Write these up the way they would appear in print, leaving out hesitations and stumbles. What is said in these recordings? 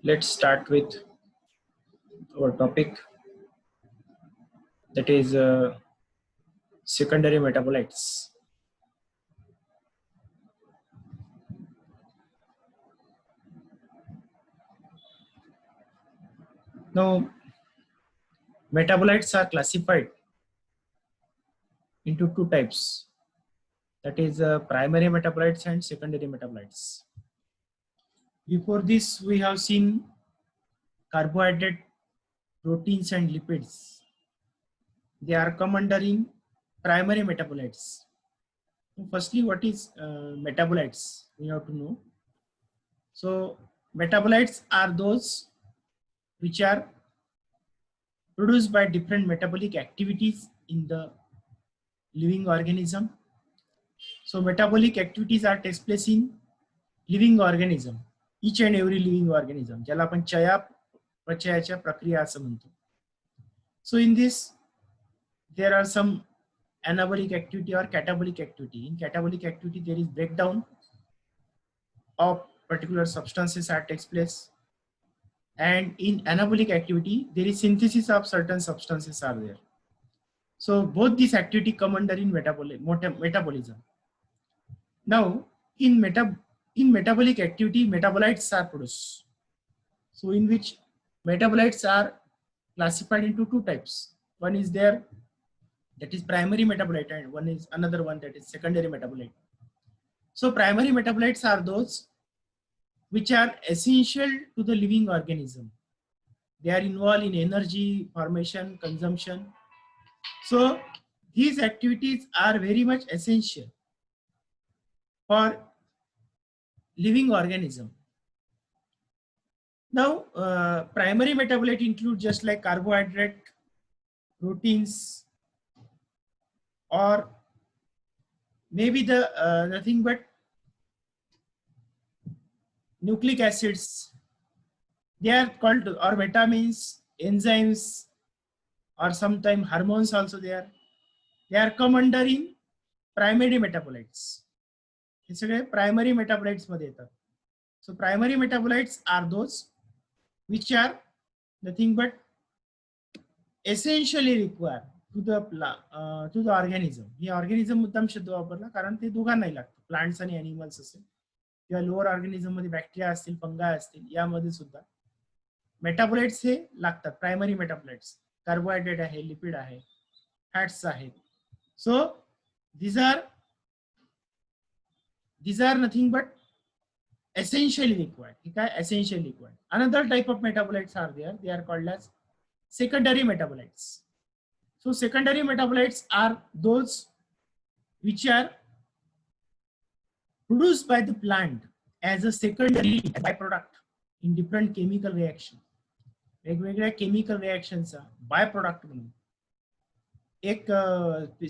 Let's start with our topic, that is secondary metabolites. Now, metabolites are classified into two types, that is primary metabolites and secondary metabolites. Before this, we have seen carbohydrate, proteins and lipids. They are come under in primary metabolites. So firstly, what is metabolites? We have to know. So metabolites are those which are produced by different metabolic activities in the living organism. So metabolic activities are takes place in living organism, each and every living organism, ज्याला आपण चयापचयाच्या प्रक्रिया असं म्हणतो. So in this there are some anabolic activity or catabolic activity. In catabolic activity there is breakdown of particular substances that takes place, and in anabolic activity there is synthesis of certain substances are there. So both these activity come under in metabolism. Now in metabolic activity, metabolites are produced. So in which metabolites are classified into two types. One is there, that is primary metabolite, and one is another one, that is secondary metabolite. So primary metabolites are those which are essential to the living organism. They are involved in energy formation, consumption. So these activities are very much essential for living organism. Now, primary metabolite include just like carbohydrate, proteins, or maybe the nothing but nucleic acids. They are called, or vitamins, enzymes, or sometimes hormones also there. They are come under in primary metabolites. It's a primary metabolites मध्ये येतात. So primary metabolites are those which are nothing but essentially required to the organism. हे organism मुद्दाम शब्द वापरला कारण ते दोघांनाही लागतं, प्लांट्स आणि एनिमल्स असेल किंवा लोअर ऑर्गॅनिझम मध्ये बॅक्टेरिया असतील, फंगाय असतील, यामध्ये सुद्धा मेटाबोलाइट्स हे लागतात. प्रायमरी मेटाबोलाइट्स कार्बोहायड्रेट आहे, लिपिड आहे, फॅट्स आहेत. So these are nothing but essentially required. Essentially required. Another type of metabolites are there. They are called as secondary metabolites. So secondary metabolites are those which are produced by the plant as a secondary byproduct in different chemical reaction. वेगवेगळ्या chemical reactions byproduct म्हणून एक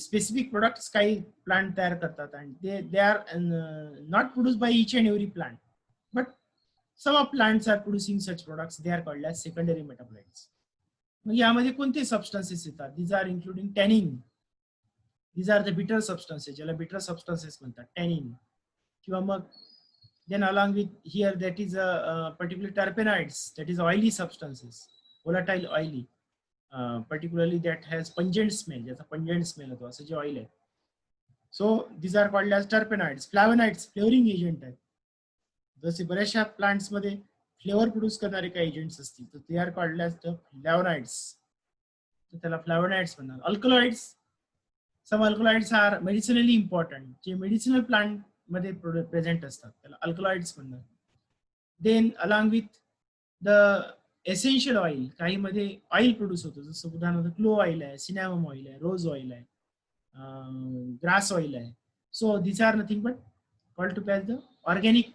specific products काही plant तयार करतात, and they are not produced by each and every plant, but some of plants are producing such products. They are called as secondary metabolites. मग यामध्ये कोणते substances येतात? These are including tannin. These are the bitter substances, ज्याला bitter substances म्हणतात, tannin. किंवा मग then along with here that is a particular terpenoids, that is oily substances, volatile oily, particularly that has pungent smell, ज्याचा pungent smell होतो असं जे oil आहे. So these are called as terpenoids. Flavonoids flavoring agent आहेत. जसे बऱ्याचशा plants मध्ये flavour produce करणारे काही एजंट्स असतील तर they are called as the flavonoids. तर त्याला फ्लॅवोनॉइड्स म्हणतात. Alkaloids, some alkaloids are medicinally important, जे मेडिसिनल प्लांट मध्ये प्रेझेंट असतात, त्याला अल्कलॉइड्स म्हणतात. Then along with the essential oil, काही मध्ये ऑइल प्रोड्यूस होतो, जसं उदाहरणार्थ क्लो ऑइल आहे, सिनॅमम ऑइल आहे, रोज ऑइल आहे, ग्रास ऑइल आहे. So this are nothing but called to the organic.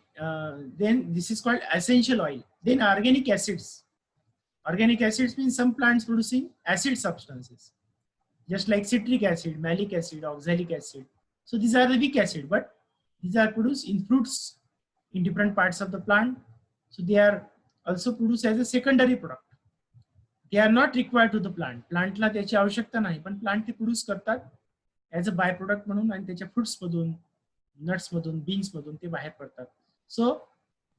Then this is called essential oil. Then organic acids. Organic acids means some plants producing acid substances, just like citric acid, malic acid, oxalic acid. So these are the weak acid, but these are produced in fruits in different parts of the plant. So they are also produced as a secondary product. They are not required to the plant. Plantला त्याची आवश्यकता नाही, पण plant ते produce करतात as a by product म्हणून, आणि त्याच्या fruits मधून, नट्स मधून, बीन्स मधून ते बाहेर पडतात. So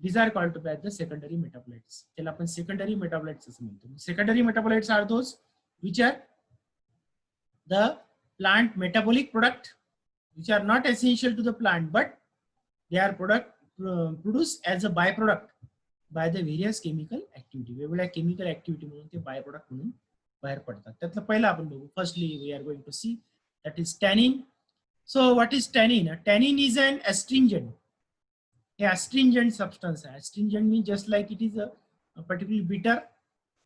these are called to be as the secondary metabolites. त्याला आपण secondary metabolites असं म्हणतो. Secondary metabolites are those which are the plant metabolic product which are not essential to the plant but they are produced as a byproduct by the various chemical activity. वेगवेगळ्या chemical activity म्हणून ते byproduct म्हणून बाहेर पडतात. त्यातलं पहिलं आपण बघू. Firstly we are going to see that is tannin. So what is tannin? Tannin is an astringent. A astringent substance. Astringent means just like it is a particularly bitter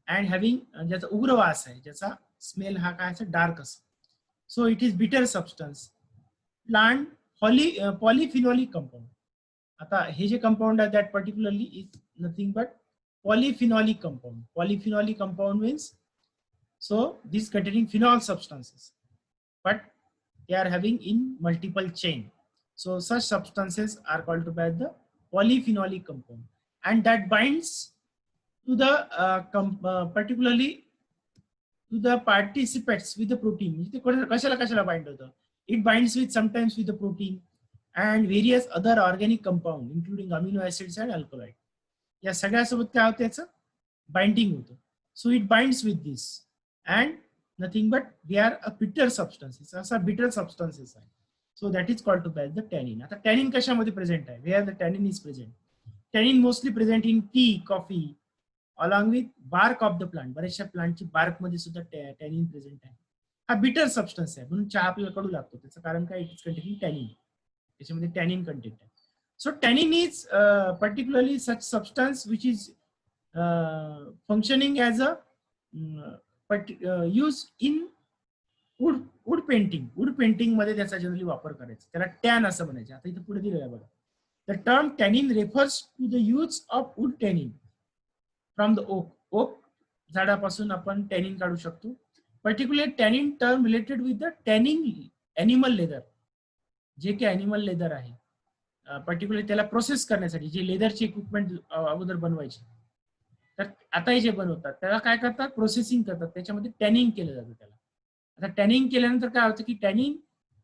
and having ज्याचा उग्र वास आहे, ज्याचा smell हा काय असा dark असतो. So it is bitter substance. Plant polyphenolic compound. आता हे जे कंपाऊंड आहे that particularly is nothing but polyphenolic compound. Polyphenolic compound means so these containing phenol substances, but they are having in multiple chain. So such substances are called to be the polyphenolic compound, and that binds to the particularly to the participants with the protein. कशाला bind होतं? It binds with sometimes with the protein and various other organic compound including amino acids and alkaloid. या सगळ्यासोबत काय होतं याचं binding होतं. So it binds with this and nothing but they are a bitter substances. असा bitter substances आहे. So that is called to be the tannin. आता tannin कशामध्ये present आहे? Where the tannin is present? Tannin mostly present in tea, coffee, along with bark of the plant. बऱ्याचशा प्लांटची bark मध्ये सुद्धा tannin present आहे. हा bitter substance आहे म्हणून चहा आपल्याला कडू लागतो. त्याचं कारण काय? It is containing tannin. त्याच्यामध्ये tannin content आहे. So tannin is particularly such substance which is functioning as a used in wood painting. Wood painting मध्ये त्याचा जनरली वापर करायचा. त्याला टॅन असं म्हणायचं. आता इथे पुढे दिलेलं आहे बघा. The term tannin refers to the use of wood tannin from the oak. Oak झाडापासून आपण tannin काढू शकतो. Particularly tannin term related with the tanning animal leather. जे काही animal leather आहे. पर्टिक्युलरली त्याला प्रोसेस करण्यासाठी जे लेदरचे इक्विपमेंट अगोदर बनवायचे तर आता जे बनवतात त्याला काय करतात प्रोसेसिंग करतात त्याच्यामध्ये टॅनिंग केलं जातं त्याला. आता टॅनिंग केल्यानंतर काय होतं की tanning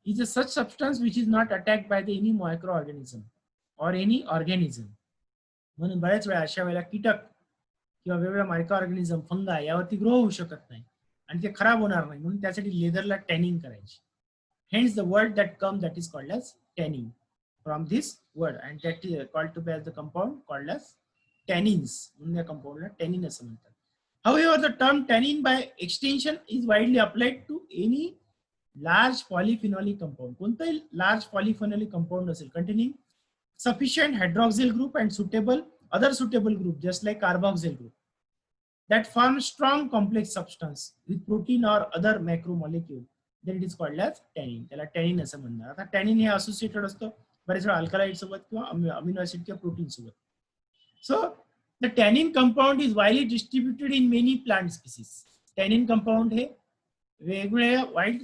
is a such substance which is not attack by the any micro organism or any organism. म्हणून बऱ्याच वेळा अशा वेळेला कीटक किंवा वेगवेगळ्या मायक्रो ऑर्गॅनिझम फंगा यावरती ग्रो होऊ शकत नाही आणि ते खराब होणार नाही म्हणून त्यासाठी लेदरला टॅनिंग करायची. Hence the word that come that is called as tanning from this word and that is called to be as the compound called as tannins. म्हणून या कंपाऊंडला टॅनिन असं म्हणतात. However, the term tannin by extension is widely applied to any large polyphenolic compound. कोणताही large polyphenolic compound असेल containing sufficient hydroxyl group and other suitable group just like carboxyl group that form strong complex substance with protein or other macromolecule, then it is called as tannin. त्याला tannin असं म्हणतात. आता tannin हे associated असतं बरेच वेळा alkaloid सोबत किंवा अमिनो ऍसिड किंवा प्रोटीन सोबत. So the tannin compound is widely distributed in many plant species. Tannin compound हे वेगवेगळ्या वाईल्ड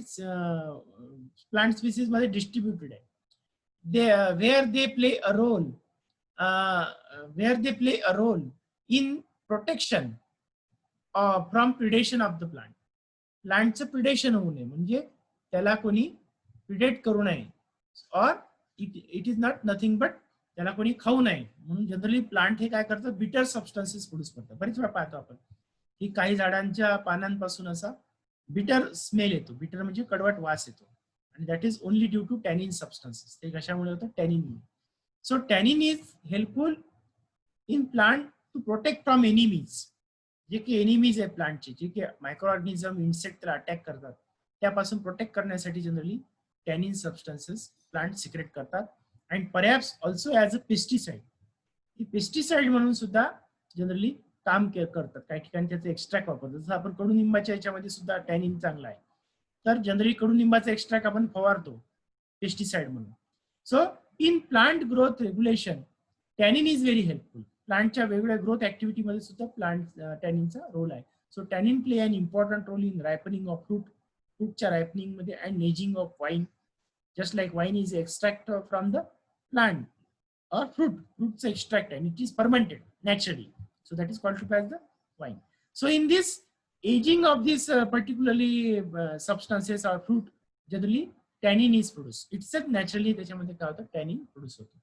प्लांट स्पीसीज मध्ये डिस्ट्रीब्युटेड आहे. Where they play a role in protection from predation of the plant. प्लांटचं predation होऊ नये म्हणजे त्याला कोणी प्रिडेट करू नये और it is not nothing but त्याला कोणी खाऊ नये म्हणून जनरली प्लांट हे काय करतात बिटर सबस्टन्सेस प्रोड्यूस करतात. बरेच वेळा पाहतो आपण की काही झाडांच्या पानांपासून असा बिटर स्मेल येतो. बिटर म्हणजे कडवट वास येतो आणि that is only due to tannin substances. ते कशामुळे होतं tannin. So tannin is helpful in plant to protect from enemies. जे की एनिमीज आहे प्लांटचे जे की मायक्रो ऑर्गॅनिझम इन्सेक्ट त्याला अटॅक करतात त्यापासून प्रोटेक्ट करण्यासाठी generally tannin substances plant secret करतात. And perhaps also as a pesticide. ही पेस्टिसाइड म्हणून सुद्धा जनरली काम करतात. काही ठिकाणी त्याचं एक्स्ट्रॅक्ट वापरतात. जसं आपण कडुनिंबाच्या याच्यामध्ये सुद्धा टॅनिन चांगला आहे तर जनरली कडुनिंबाचा एक्स्ट्रॅक्ट आपण फवारतो पेस्टिसाइड म्हणून. So in plant growth regulation tannin is very helpful. प्लांटच्या वेगवेगळ्या ग्रोथ ऍक्टिव्हिटीमध्ये सुद्धा प्लांट टॅनिनचा रोल आहे. So tannin play an important role in ripening of फ्रूटच्या रायपनिंग मध्ये and ageing of wine. Just like wine is extract from the plant or fruit's extract and it is fermented naturally. So that is called as the wine. So in this aging of this particularly substances or fruit, generally tannin is produced. Itself naturally त्याच्यामध्ये काय होतं tannin produce होतो.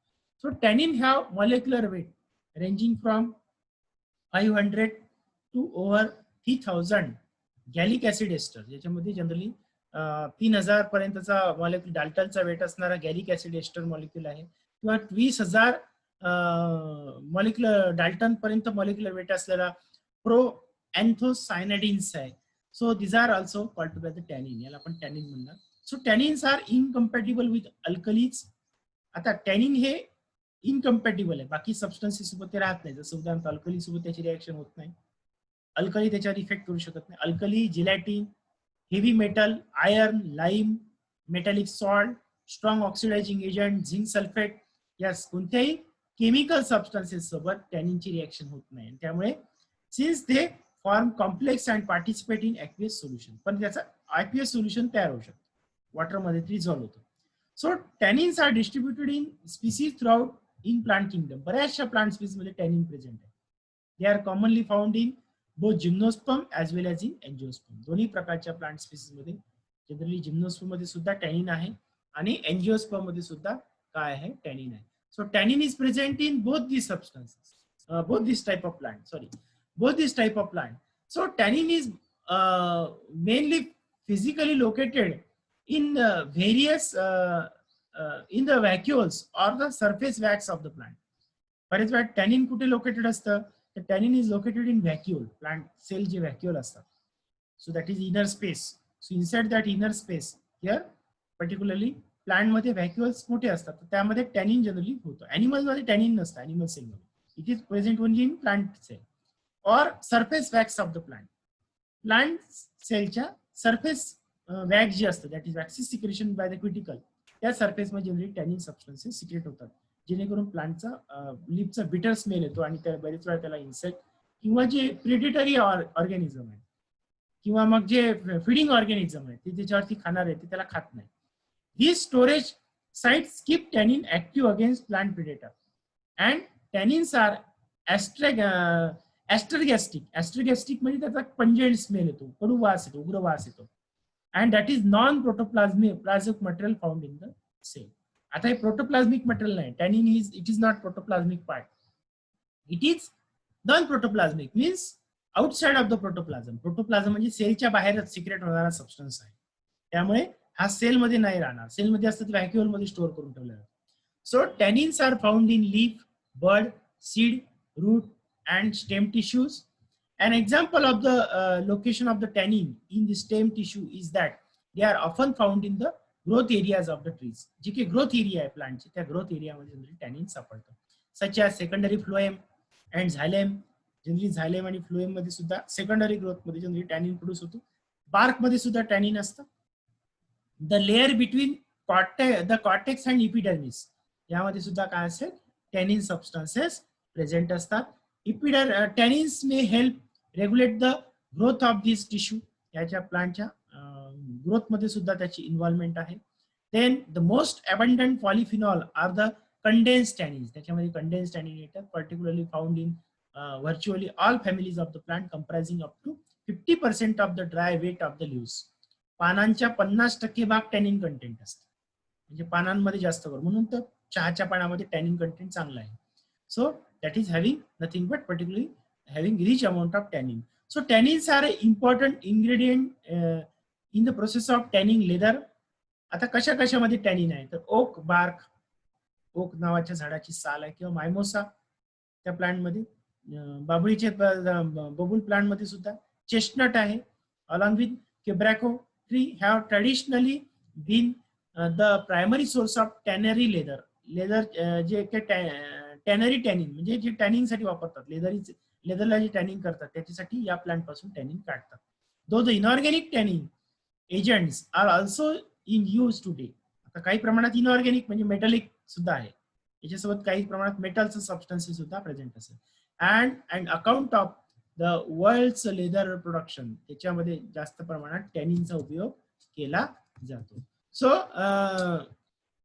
So tannin have molecular weight ranging from 500 to over 3000 gallic acid ester, ज्याच्यामध्ये generally 3000 पर्यंतचा molecule डाल्टनचा weight असणारा gallic acid ester molecule आहे, किंवा 20,000 मॉलिक्युलर डाल्टन पर्यंत मॉलिक्युलर वेट असलेला प्रो अँथोसायनाडिन्स आहे. So these are also called by the tannin, याला आपण टॅनिन म्हणणार. So tannins are incompatible with alkalis. आता टॅनिन हे इनकम्पॅटिबल आहे, बाकी सबस्टन्सेस सोबत ते राहत नाही. जसं उदाहरणार्थ अल्कली सोबत त्याची रिएक्शन होत नाही, अल्कली त्याच्यावर इफेक्ट करू शकत नाही. Alkali, gelatin, heavy metal, iron, lime, metallic salt, strong oxidising agent, zinc sulphate, yes कोणत्याही केमिकल सबस्टन्सेस सोबत टॅनिनची रिएक्शन होत नाही. त्यामुळे since they form complex and participate in aqueous solution, पण त्याचा ॲक्वियस सोल्युशन तयार होऊ शकतो, वॉटरमध्ये रिझॉल्व्ह होतो. So tannins are distributed in species throughout in plant kingdom. बऱ्याचशा प्लांट स्पीसीज मध्ये टॅनिन प्रेझेंट आहे. They are commonly found in both gymnosperm as well as in angiosperm. दोन्ही प्रकारच्या प्लांट स्पीसीज मध्ये जनरली जिम्नोस्पर्म मध्ये सुद्धा tannin आहे आणि एंजिओस्पर्म मध्ये सुद्धा काय आहे, टॅनिन आहे. So tannin is present in both this substances, both this type of plant, sorry, both this type of plant. So tannin is mainly physically located in various in the vacuoles or the surface wax of the plant. बरेच वेळा tannin कुठे located असतं, तर tannin is located in vacuole, plant cell जे vacuole असतात. So that is inner space. So inside that inner space here particularly plant मध्ये vacuoles मोठे असतात, तर त्यामध्ये टॅनिन जनरली होतं. ॲनिमल मध्ये टॅनिन नसतं, ॲनिमल सेल मध्ये it is present only in plant cell or surface wax of the plant. Plant cellच्या surface wax जे असतं, that is waxy secretion by the cuticle, त्या surface मध्ये जनरली टॅनिन सबस्टन्सेस सिक्रेट होतात, जेणेकरून प्लांटचा लिपचा बिटर smell येतो आणि त्या बरेच वेळा त्याला इन्सेक्ट किंवा जे प्रिडेटरी ऑर्गॅनिझम आहे किंवा मग जे फीडिंग ऑर्गॅनिझम आहे ते त्याच्यावरती खाणार आहे ते त्याला खात नाही. These storage sites keep tannin active against plant predator and tannins are एस्टरगॅस्टिक. एस्टरगॅस्टिक म्हणजे त्याचा पंजेंट स्मेल येतो, कडू वास येतो, उग्र वास येतो. And that is non protoplasmic material found in the cell. आता हे प्रोटोप्लाझमिक मटेरियल नाही, tannin it is not protoplasmic part, it is non protoplasmic means outside of the protoplasm. Protoplasm म्हणजे सेलच्या बाहेरच सिक्रेट होणारा सबस्टन्स आहे, त्यामुळे हा सेलमध्ये नाही राहणार. सेलमध्ये असतं तर व्हॅक्युअल मध्ये स्टोअर करून ठेवलं जातं. So tannins are found in leaf, bud, seed, root, and stem tissues. An example of the location of the tannin in the stem tissue is that they are often found in the growth areas of the trees. जे की growth area आहे प्लांटचे, त्या growth एरियामध्ये generally tannin सापडतं. Such as secondary phloem and xylem. Generally xylem आणि phloem मध्ये सुद्धा सेकंडरी ग्रोथ मध्ये जनरली टॅनिन प्रोड्यूस होतो. बार्क मध्ये सुद्धा टॅनिन असतं. The layer between the cortex and epidermis, यामध्ये सुद्धा काय असेल, टॅनिन सबस्टन्सेस प्रेझेंट असतात. Tannins may help regulate the growth of this tissue. याच्या प्लांटच्या ग्रोथ मध्ये सुद्धा त्याची इन्व्हॉल्वमेंट आहे. Then the most abundant polyphenol are the condense tannins. त्याच्यामध्ये कंडेन्स टॅनिन येतात, particularly found in virtually all families of the plant, comprising up to 50% of the dry weight of the leaves. पानांच्या 50% भाग tannin content असतं, म्हणजे पानांमध्ये जास्त करून, म्हणून तर चहाच्या पाण्यामध्ये टॅनिन कंटेंट चांगला आहे. So that is having nothing but particularly having rich amount of tannin. So tannins are important ingredient in the process of tanning leather. आता कशा कशामध्ये टॅनिन आहे, तर ओक बार्क, ओक नावाच्या झाडाची साल आहे, किंवा मायमोसा त्या प्लांटमध्ये, बाबळीचे बबूल प्लांटमध्ये सुद्धा, चेस्टनट आहे, along with quebracho tree have traditionally been the primary source of tannery leather. Leather जे टॅनरी टॅनिंग म्हणजे जे टॅनिंग साठी वापरतात, लेदरला जे टॅनिंग करतात त्याच्यासाठी या प्लांट पासून टॅनिंग काढतात. Though the inorganic tanning agents are also in use today. आता काही प्रमाणात इनऑर्गॅनिक म्हणजे मेटलिक सुद्धा आहे, याच्यासोबत काही प्रमाणात मेटलचं सबस्टन्सेस सुद्धा प्रेझेंट असेल. अँड अकाउंट ऑफ द वर्ल्डच लेदर प्रोडक्शन, त्याच्यामध्ये जास्त प्रमाणात टॅनिनचा उपयोग केला जातो. So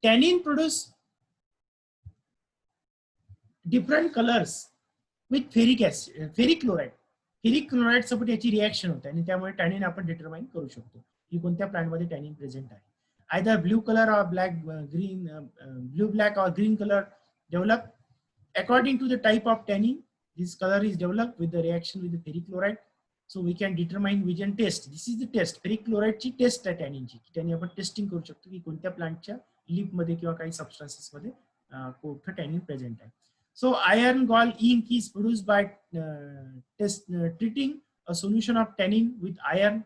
tannin produce different colours with ferric acid, ferric chloride. Ferric chloride सोबत याची रिएक्शन होते आणि त्यामुळे टॅनिन आपण डिटरमाइन करू शकतो की कोणत्या प्लांटमध्ये टॅनिन प्रेझेंट आहे. आयदर ब्लू कलर और ब्लॅक ग्रीन, ब्लू ब्लॅक और green colour develop according to the type of tannin, this color is developed with the reaction with the ferric chloride. So we can determine, we can test. This is the test. Ferric chloride ची taste आहे टॅनिनची. त्यांनी आपण testing करू शकतो की कोणत्या प्लांटच्या leaf मध्ये किंवा काही सबस्टन्सेस मध्ये कुठं टॅनिन प्रेझेंट आहे. So iron gall ink is produced by treating a solution of tannin with iron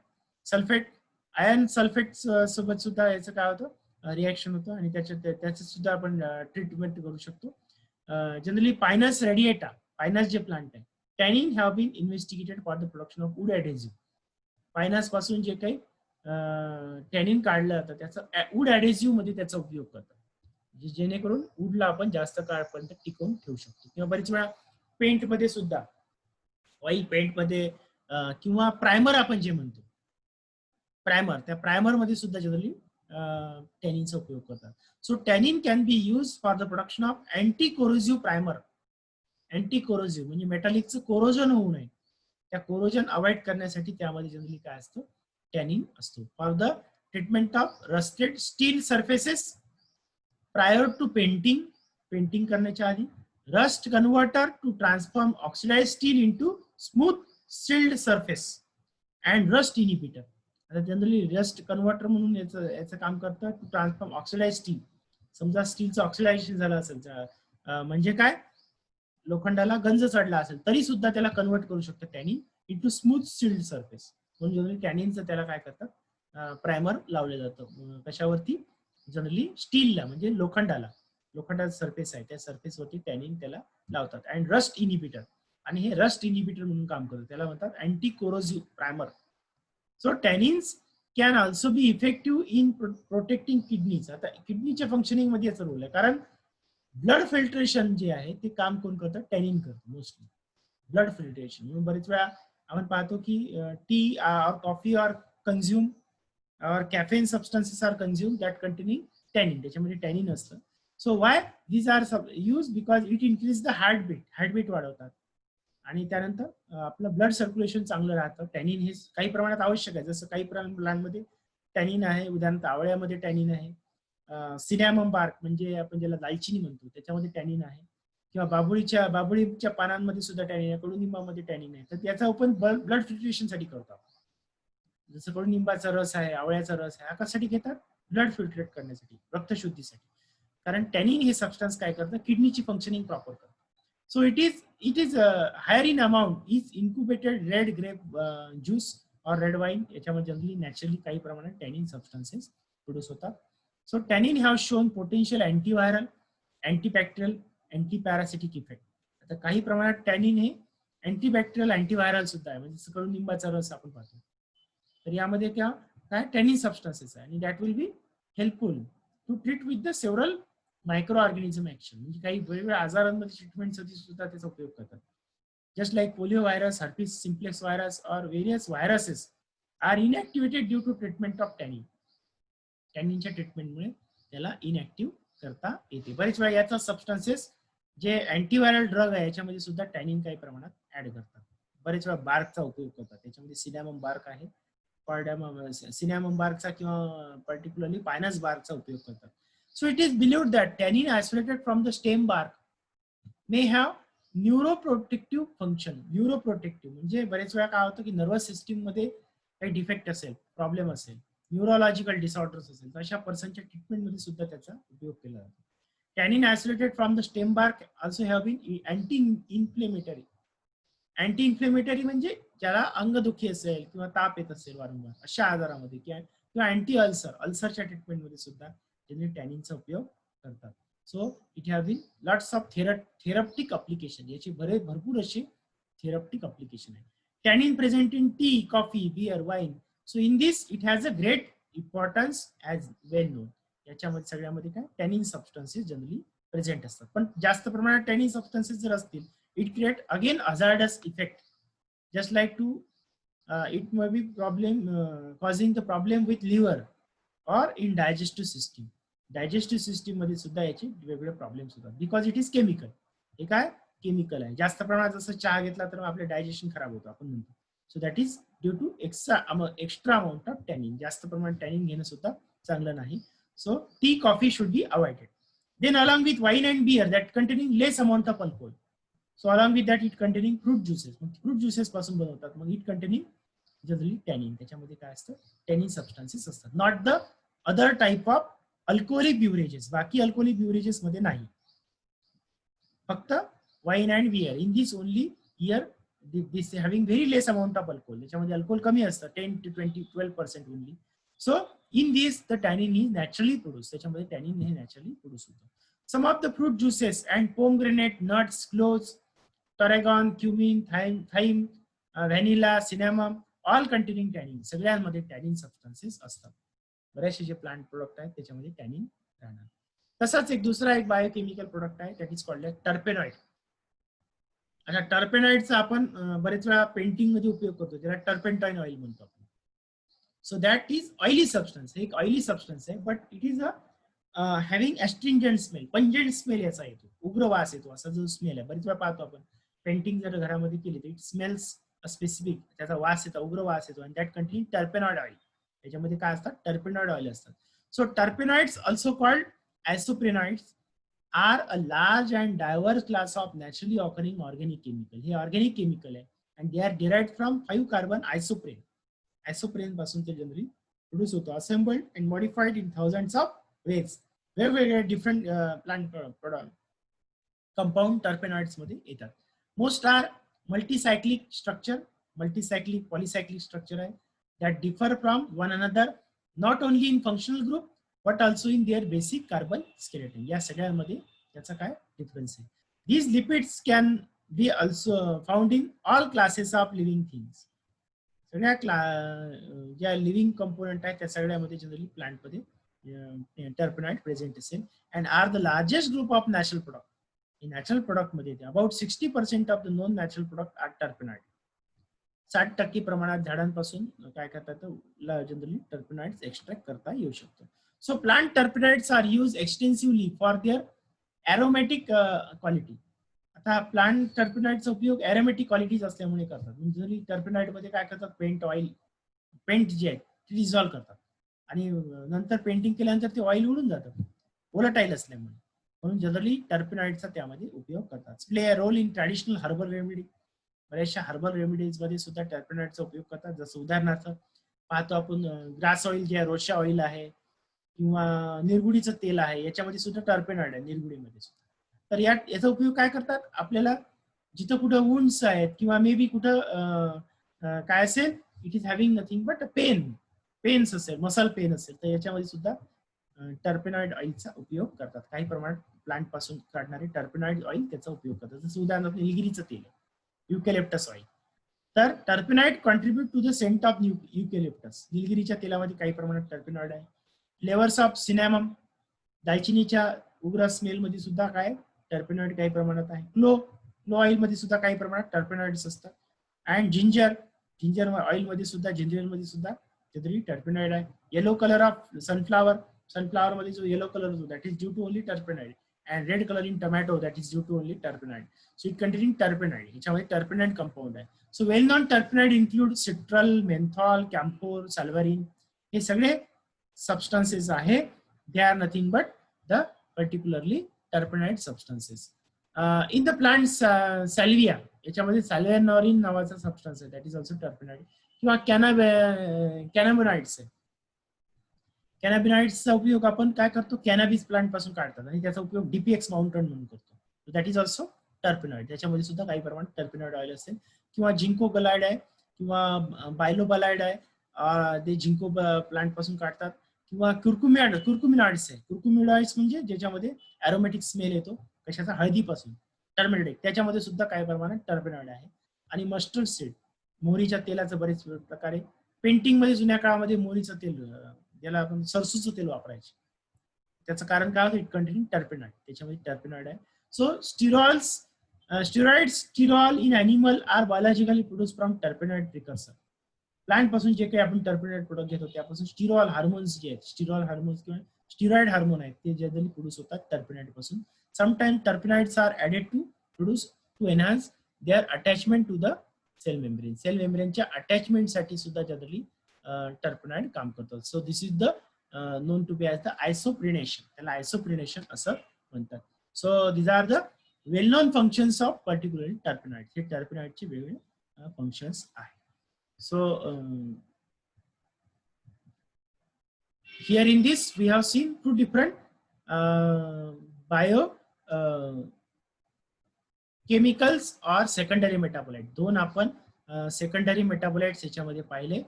sulfate. Iron sulfate सोबत सुद्धा याचं काय होतं रिएक्शन होतं आणि त्याचं सुद्धा आपण ट्रीटमेंट करू शकतो. जनरली पायनस रेडिएटा, पायनस जे प्लांट आहे, tannin have been investigated for the production of wood adhesive. Pinus पासून जे काही टॅनिन काढलं जातं त्याचा वूड ॲडेसिव्ह मध्ये त्याचा उपयोग करतात, जेणेकरून वूडला आपण जास्त काळपर्यंत टिकवून ठेवू शकतो. किंवा बरीच वेळा पेंट मध्ये सुद्धा, ऑइल पेंट मध्ये किंवा प्रायमर आपण जे म्हणतो प्रायमर, त्या प्रायमर मध्ये सुद्धा जनरली टॅनिनचा उपयोग करतात. So tannin can be use for the production of anti corrosive primer. Anti corrosive म्हणजे मेटॅलिकचं कोरोजन होऊ नये, त्या कोरोजन अवॉइड करण्यासाठी त्यामध्ये जनरली काय असतं, टॅनिन असतो. For the treatment of rusted steel surfaces prior to painting, painting करण्याच्या आधी. Rust converter to transform oxidise steel into smooth sealed surface and rust inhibitor. आता जनरली रस्ट कन्व्हर्टर म्हणून याचं काम करतं टू ट्रान्सफॉर्म ऑक्सिडाइज स्टील. समजा स्टीलचं oxidation झालं असेल, म्हणजे काय, लोखंडाला गंज चढला असेल तरी सुद्धा त्याला कन्वर्ट करू शकतं tannin into smooth sealed surface. म्हणून जनरली टॅनिनचं त्याला काय करतात, प्रायमर लावलं जातं. कशावरती, जनरली स्टीलला, म्हणजे लोखंडाचा सर्फेस आहे त्या सर्फेसवरती टॅनिन त्याला लावतात. अँड रस्ट इनिबिटर, आणि हे रस्ट इनिबिटर म्हणून काम करतं, त्याला म्हणतात anti corrosive primer. So tannins can also be effective in protecting kidneys. आता किडनीच्या फंक्शनिंग मध्ये याचा रोल आहे, कारण ब्लड फिल्ट्रेशन जे आहे ते काम कोण करतं, टॅनिन करतं मोस्टली, ब्लड फिल्ट्रेशन. म्हणून बरेच वेळा आपण पाहतो की टी और कॉफी और consume or caffeine substances are consumed that containing tannin, त्याच्यामध्ये टॅनिन असतं. So Y these are used because it increase the heartbeat वाढवतात आणि त्यानंतर आपलं ब्लड सर्क्युलेशन चांगलं राहतं. टॅनिन हे काही प्रमाणात आवश्यक आहे, जसं काही मुलांमध्ये टॅनिन आहे, उदाहरणार्थ आवळ्यामध्ये टॅनिन आहे, सिनॅमम बार्क म्हणजे आपण ज्याला दालचिनी म्हणतो त्याच्यामध्ये टॅनिन आहे, किंवा बाबुळीच्या पानांमध्ये सुद्धा टॅनिन आहे, कडुनिंबामध्ये टॅनिन आहे. तर याचा आपण ब्लड फिल्ट्रेशनसाठी करतो. जसं कडुनिंबाचा रस आहे, आवळ्याचा रस आहे, कशासाठी घेतात, ब्लड फिल्ट्रेट करण्यासाठी, रक्तशुद्धीसाठी. कारण टॅनिन हे सबस्टन्स काय करतं, किडनीची फंक्शनिंग प्रॉपर करतं. So it is higher in amount is incubated red grape juice और रेड वाईन, याच्यामध्ये जनरली नॅचरली काही प्रमाणात टॅनिन सबस्टन्सेस प्रोड्यूस होतात. So tannin have shown potential antiviral, antibacterial, antiparasitic effect. आता काही प्रमाणात टॅनिन हे अँटीबॅक्टेरियल, अँटीव्हायरल सुद्धा आहे, म्हणजे कडुनिंबाचा रस आपण पाहतो, तर यामध्ये काय टॅनिन सबस्टन्सेस आहे, आणि that will be helpful to treat with the several micro organism action. म्हणजे काही वेगवेगळ्या आजारांमध्ये ट्रीटमेंटसाठी सुद्धा त्याचा उपयोग करतात. Just like polio virus, herpes simplex virus और various viruses are inactivated due to treatment of tannin. टॅनिनच्या ट्रीटमेंटमुळे त्याला इनएक्टिव्ह करता येते. बरेच वेळा याचा सबस्टन्सेस जे अँटीव्हायरल ड्रग आहे याच्यामध्ये सुद्धा टॅनिन काही प्रमाणात ऍड करतात. बरेच वेळा बार्कचा उपयोग करतात, त्याच्यामध्ये सिनॅमम बार्क आहे, सिनॅमम बार्कचा किंवा पर्टिक्युलरली पायनस बार्कचा उपयोग करतात. So it is believed that tannin isolated from the stem bark may have neuroprotective function. Neuroprotective म्हणजे बरेच वेळा काय होतं की नर्वस सिस्टीम मध्ये काही डिफेक्ट असेल, प्रॉब्लेम असेल, न्यूरोलॉजिकल डिसऑर्डर्स असेल, तर अशा पर्सनच्या ट्रीटमेंटमध्ये सुद्धा त्याचा उपयोग केला जातो. Tannin isolated from the stem bark also have been anti inflammatory. Anti inflammatory म्हणजे ज्याला अंगदुखी असेल किंवा ताप येत असेल वारंवार अशा आजारामध्ये, किंवा अँटी अल्सरच्या ट्रीटमेंटमध्ये सुद्धा त्यांनी टॅनिनचा उपयोग करतात. So it have been lots of therapeutic application, याची भरपूर अशी थेरप्टिक अप्लिकेशन आहे. Tannin present in tea, coffee, beer, wine. So in this it has a great importance as well known. याच्यामध्ये सगळ्यामध्ये काय टॅनिन सबस्टन्सेस जनरली प्रेझेंट असतात, पण जास्त प्रमाणात टॅनिन सबस्टन्सेस जर असतील it create again hazardous effect, just like it may be causing the problem with liver or in digestive system. Digestive system मध्ये सुद्धा याचे वेगवेगळे प्रॉब्लेम्स होतात, बिकॉज इट इज केमिकल. हे काय केमिकल आहे, जास्त प्रमाणात जसं चहा घेतला तर आपलं डायजेशन खराब होतं आपण म्हणतो. So that is due to extra amount of tannin. जास्त प्रमाणात टॅनिन घेणं सुद्धा चांगलं नाही. So tea, coffee should be avoided. Then along with wine and beer that containing less amount of alcohol. So along with that it containing fruit juices. Fruit juices पासून बनवतात. मग it containing generally tannin. त्याच्यामध्ये काय असतं, tannin substances असतात. Not the other type of alcoholic beverages. बाकी alcoholic beverages मध्ये नाही, फक्त wine and beer. In this only here this having very less amount of alcohol. त्याच्यामध्ये अल्कोहोल कमी असतं, 10 to 12% only. So in this the tannin is naturally produce. त्याच्यामध्ये tannin हे naturally produce होतं. Some of the fruit juices and pomegranate, nuts, cloves, tarragon, cumin, thyme, vanilla, cinnamon, all containing tannin. सगळ्यांमध्ये tannin substances असतात. बरेचसे जे plant product आहेत त्याच्यामध्ये tannin राहणार. तसाच एक दुसरा एक बायोकेमिकल प्रोडक्ट आहे, दॅट इज कॉल्ड टर्पेनॉइड. आता टर्पेनॉइडचा आपण बरेच वेळा पेंटिंग मध्ये उपयोग करतो, ज्याला टर्पेंटाईन ऑइल म्हणतो आपण. So that is oily substance. एक ऑइली सबस्टन्स आहे, but it is a having astringent smell. Pungent smell याचा येतो, उग्र वास येतो असा जो स्मेल आहे. बरेच वेळा पाहतो आपण पेंटिंग जर घरामध्ये केली तर इट स्मेल्स स्पेसिफिक, त्याचा वास येतो, उग्र वास येतो. आणि दॅट कंटेन टर्पेनॉइड ऑइल. त्याच्यामध्ये काय असतात, टर्पेनॉइड ऑइल असतात. So टर्पेनॉइड्स also called isoprenoids are a large and diverse class of naturally occurring organic chemical. हे ऑर्गॅनिक केमिकल आहे and they are derived from 5 carbon isoprene. Isoprene पासून ते जनरली प्रोड्यूस होतो, assembled and modified in thousands of ways. वेगवेगळे different plant product compound टर्पेनॉइड्स मध्ये येतात. Most R मल्टीसायक्लिक structure, मल्टीसायक्लिक पॉलिसायक्लिक structure आहे, that differ from one another not only in functional group but also in their basic carbon skeleton. या सगळ्यांमध्ये त्याचा काय difference आहे. These lipids can be also found in all classes of living things. सगळ्या ज्या living component आहेत त्या सगळ्यामध्ये जनरली प्लांटमध्ये टर्पेनॉइड प्रेझेंट असेल. And are the largest group of natural product. Natural product मध्ये about 60% of the known natural product are terpenoid. 60% प्रमाणात झाडांपासून काय करतात, जनरली टर्पेनॉइड्स एक्स्ट्रॅक्ट करता येऊ शकतो. So plant terpenoids are use extensively for their aromatic quality. आता प्लांट टर्पेनॉइडचा उपयोग एरोमॅटिक क्वालिटीज असल्यामुळे करतात. जनरली टर्पेनॉइड मध्ये काय करतात, पेंट ऑइल, पेंट जे आहे ते डिझॉल्व्ह करतात आणि नंतर पेंटिंग केल्यानंतर ते ऑइल उडून जातं वोलाटाईल असल्यामुळे. म्हणून जनरली टर्पेनॉइडचा त्यामध्ये उपयोग करतात. Play a role in traditional herbal remedy. बऱ्याचशा हर्बल रेमेडीज मध्ये सुद्धा टर्पेनॉइडचा उपयोग करतात. जसं उदाहरणार्थ पाहतो आपण ग्रास ऑइल जे आहे, रोशा ऑइल आहे किंवा निरगुडीचं तेल आहे, याच्यामध्ये सुद्धा टर्पेनॉइड आहे निरगुडीमध्ये सुद्धा. तर याचा उपयोग काय करतात, आपल्याला जिथं कुठं वुंड्स आहेत किंवा मे बी कुठं काय असेल, it is having nothing but pains असेल, मसल पेन असेल, तर याच्यामध्ये सुद्धा टर्पेनॉइड ऑइलचा उपयोग करतात. काही प्रमाणात प्लांट पासून काढणारे टर्पेनॉइड ऑइल त्याचा उपयोग करतात. जसं उदाहरणार्थ निलगिरीचं तेल, युकॅलिप्टस ऑइल. तर terpenoid contribute to the scent of eucalyptus. निलगिरीच्या तेलामध्ये काही प्रमाणात टर्पेनॉइड आहे. फ्लेवर्स ऑफ सिनेमम, दालचिनीच्या उग्र स्मेल मध्ये सुद्धा काय टर्पेनॉइड काही प्रमाणात आहे. क्लो ऑइल मध्ये सुद्धा काही प्रमाणात टर्पेनॉइड्स असतात. अँड जिंजर ऑइल मध्ये सुद्धा, जिंजर मध्ये सुद्धा जनरली टर्पेनॉइड आहे. येलो कलर ऑफ सनफ्लावर मध्ये जो येलो कलर होतो that is due to only terpenoid. And red colour in tomato that is due to only terpenoid. So it containing terpenoid. याच्यामध्ये terpenoid compound आहे. So well known terpenoid include citral, menthol, camphor, salvinorin. हे सगळे substances आहे. They are nothing but the particularly terpenoid substances. In the plant salvia, याच्यामध्ये salvinorin नावाचा substance आहे, that is also टर्पेनॉइड. किंवा कॅनाबिनॉइड्स आहे. कॅनाबिनॉइड्सचा उपयोग आपण काय करतो, कॅनाबिस प्लांट पासून काढतात आणि त्याचा उपयोग डीपीएक्स माउंटन म्हणून करतो. That is also टर्पेनॉइड. त्याच्यामध्ये सुद्धा काही प्रमाणात टर्पेनॉइड ऑइल असेल. किंवा जिंको गलाइड आहे किंवा बायलोबलाइड आहे, ते जिंको प्लांट पासून काढतात. किंवा कुर्कुमिनॉइड्स आहे. कुर्कुमिनॉइड्स म्हणजे ज्याच्यामध्ये अरोमॅटिक स्मेल येतो, कशाचा, हळदीपासून, टर्मेरिक, त्याच्यामध्ये सुद्धा काही प्रमाणात टर्पेनॉइड आहे. आणि मस्टर्ड सीड, मोहरीच्या तेलाचं बरेच प्रकारे पेंटिंग मध्ये जुन्या काळामध्ये मोहरीचं तेल, ज्याला आपण सरसूचं तेल वापरायचे, त्याचं कारण काय होतं, इट कंटेनिंग टर्पेनॉइड. त्याच्यामध्ये टर्पेनॉइड आहे. So sterol in animal are biologically produce from terpenoid precursor. Plant पासून जे काही आपण टर्पेनॉइड प्रोडक्ट घेतो त्यापासून स्टिरॉल हार्मोन्स जे आहेत, स्टिरॉल हार्मोन्स किंवा स्टिरॉइड हार्मोन आहेत, ते जनरली प्रोड्यूस होतात टर्पेनॉइड पासून. Sometimes terpenoids are added to enhance their attachment to the cell membrane. Cell मेम्ब्रेनच्या अटॅचमेंटसाठी सुद्धा जनरली टर्पेनॉइड काम करतात. So this is the known to be as the isoprenylation. त्याला आयसोप्रिनेशन असं म्हणतात. So these are the well known functions of particularly terpenoids. हे terpenoids चे वेगवेगळे functions आहेत. So here in this we have seen two different bio chemicals or secondary metabolites. दोन आपण secondary metabolites याच्यामध्ये पाहिले.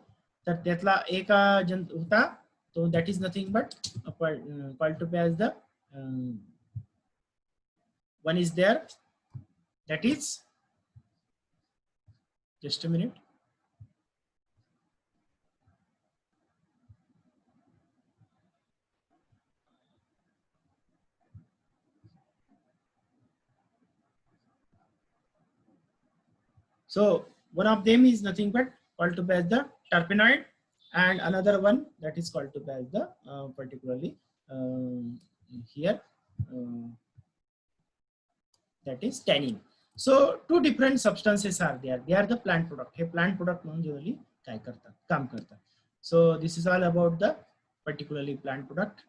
तर त्यातला एक होता तो that is nothing but called to be as the one is there, that is, just a minute. So one of them is nothing but called to be as the terpenoid, and another one that is called to be as the particularly here that is tannin. So two different substances are there. They are the plant product. हे plant product म्हणून generally काय करतात, काम करतात. So this is all about the particularly plant product.